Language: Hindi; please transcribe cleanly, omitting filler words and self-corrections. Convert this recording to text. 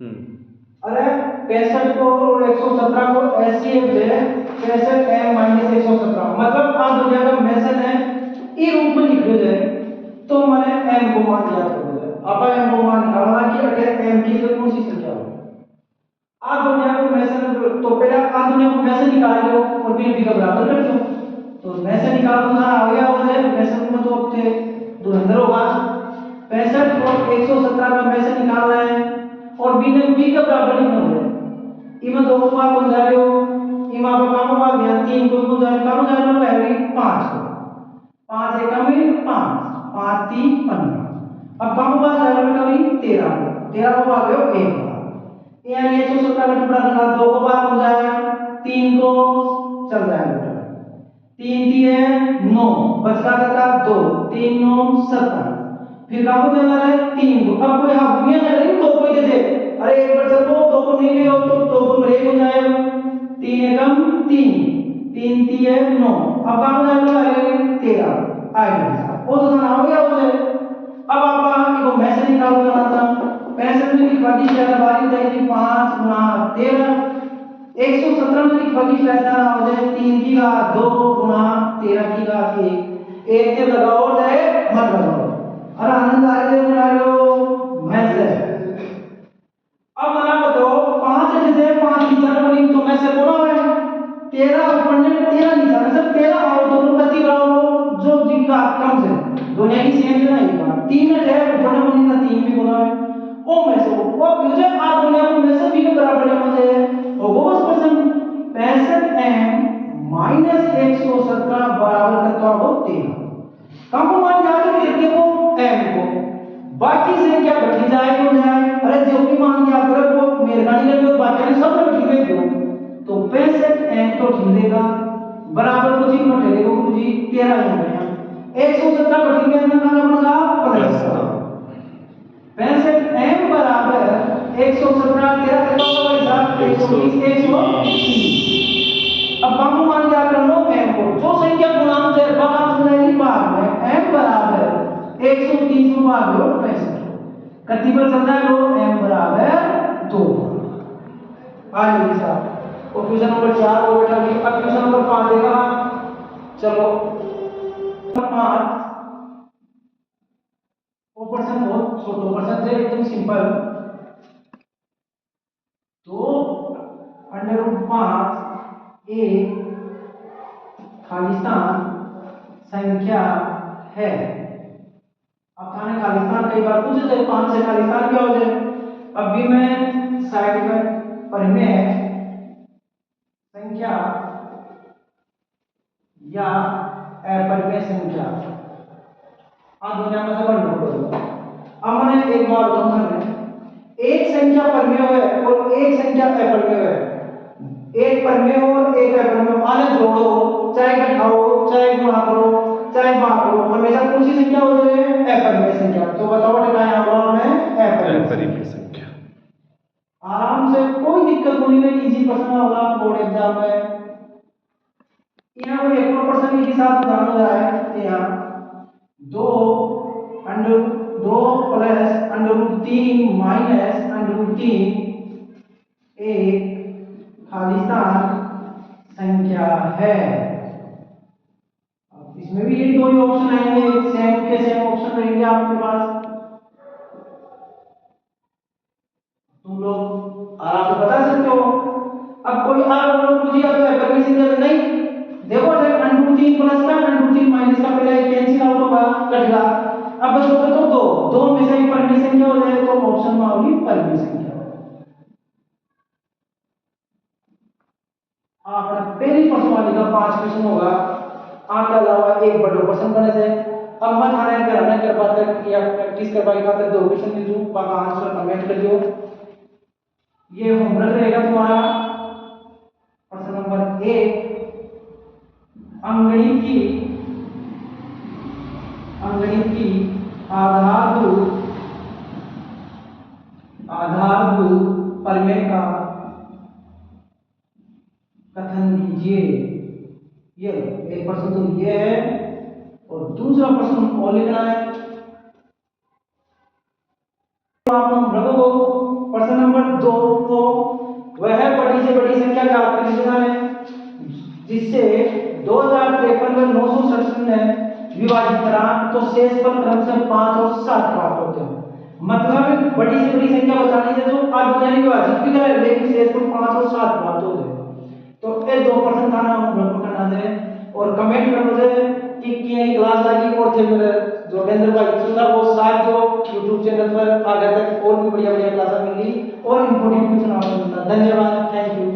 अरे 65 को और 117 को एससीएफ दे 65 m माइनस 117 मतलब आ दुनिया का मेसन है ई रूप में लिख जाए तो मैंने m को मान याद कर दो अब m को मान निकालना कि अटे m की कौन सी संख्या हो आ दुनिया को मेसन तो पहले आ दुनिया को मेसन निकाल लो और फिर b का बराबर कर दो तो मेसन निकाल दो ना आ गया और मेसन में तो अब थे धुरंधर होगा 65 और 117 का मेसन निकाल रहे हैं और b ने b का बराबर लिखना है इमा दो को भाग हो जाएगा इमा को काम भाग गया 3 को जाएगा काम जाएगा है 5 को 5 एक में 5 5 3 15 अब काम भाग जाएगा कभी 13 को 13 को भाग गयो 1 बार यानी 117 का टुकड़ा निकाल 2 को भाग हो जाएगा 3 को चल जाएगा 3 3 9 बचता था 2 3 9 17 फिर काम हो जाना है 3 को अब कोई हाथ दुनिया में नहीं 2 को दे दे अरे एक बार चलो 2 को नहीं ले हो तो 2 को ब्रेक हो जाएगा 3 एकम 3 3 3 9 अब काम हो जाएगा 13 आएगा वो तो ना हो गया उसे अब आप को मैसेज निकाल देना था पैसे में लिखवा दी जाएगा बारी देगी 5 गुना 13 117 में लिखवा दी जाएगा हो जाए 3 की घात 2 गुना 13 की घात 1 एक के लगाओ जाए मत लगाओ अरे आनंद आ रहे बना लो मैसेज अब मना बताओ 5 जैसे 5 निशान बनी तो मैसेज बोला है 13 ऊपर ने 13 निशान सब 13 आओ तो प्रति बराबर जो जिनका कम से दोनों की सेम है ना 3 है ऊपर ने बनी था 3 भी बोला है ओ मैसेज वो मुझे आ दुनिया को मैसेज भी बराबर है मुझे होगा बस परसेंट 65 m माइनस 117 बराबर कितना हो 13 कम मान जाते हैं देखो m को बाकी संख्या घटी जाए तो जाए अरे जो भी मान लिया करो वो मेहरबानी करके बाकी ने सब घटी में दो तो 65 m तो ठिलेगा बराबर को जी में ठिलेगा गुरु जी 13 हो गया 117 घटी में अंदर का बनेगा प्लस 65 m बराबर 117 13 का हिसाब 120 130 अब हम मान क्या कर लो m को जो संख्या गुणांक है बात सुनाई बात में m बराबर 130 को भाग दो 65 कितनी पर चलता है वो m बराबर 2 आगे साहब और क्वेश्चन नंबर 4 हो बेटा जी अब क्वेश्चन नंबर 5 देगा चलो 5 ऑपरेशन बहुत छोटा ऑपरेशन है एकदम सिंपल तो √5 एक खालिस्तान संख्या है अब थाने खालिस्तान कई बार पूछे जाए 5 से खालिस्तान क्या हो जाए अब भी मैं साइड में परिमेय संख्या या अपरिमेय संख्या आ दुनिया में से वर्णन करूंगा अब मैंने एक बार बताऊंगा एक संख्या परिमेय है और एक संख्या अपरिमेय है एक परिमेय और एक अपरिमेय आने जोड़ो चाहे घटाओ चाहे गुणा करो चाहे भाग करो हमेशा कौन सी संख्या हो जाए अपरिमेय संख्या तो बताओ बेटा यहां पर मैं अपरिमेय संख्या आराम से कोई दिक्कत नहीं है इजी प्रश्न होगा बोर्ड एग्जाम में यहां पर एक और प्रश्न के साथ जाना जाए यहां 2 प्लस √3 माइनस √3 एक खालिस्तान संख्या है इसमें भी ये दो ही ऑप्शन आएंगे सेम के सेम ऑप्शन रहेंगे आपके पास तुम लोग आराम से बता सकते हो अब कोई आप लोग मुझे अब अपरिमेय संख्या नहीं देखो √3 प्लस का √3 माइनस का पहले कैंसिल आउट होगा कटेगा अब बस होगा तो दो में से एक परिमेय संख्या हो जाए तो ऑप्शन में होगी परिमेय संख्या आपका पहली प्रश्न वाले का 5 क्वेश्चन होगा आपके अलावा एक बड़ा क्वेश्चन करने से अब मैं थाने करना कर पाते या प्रैक्टिस कर पाएगा तो 2 क्वेश्चन दे दूं बाकी आंसर कमेंट कर दियो ये होमवर्क रहेगा तुम्हारा प्रश्न नंबर 1 अंगणित की आधारभूत परिमेय का कथन दीजिए ये एक प्रश्न तो ये है और दूसरा प्रश्न और लिखना है आप हम रखो प्रश्न नंबर है विभाजित करा तो शेषफल क्रम से 5 और 7 प्राप्त होते हैं। मतलब बड़ी से बड़ी संख्या बतानी है तो आप दो यानी विभाजित भी करें लेकिन शेषफल 5 और 7 प्राप्त हो जाए। तो ये 2% खाना हम करना दे और कमेंट कर दे कि की क्लास लगी और थे मेरे जोगेंद्र भाई सुना वो साथ जो YouTube चैनल पर आगे तक और भी बढ़िया बढ़िया क्लास मिलेगी और इंपोर्टेंट क्वेश्चन आपको मिलता। धन्यवाद, थैंक यू।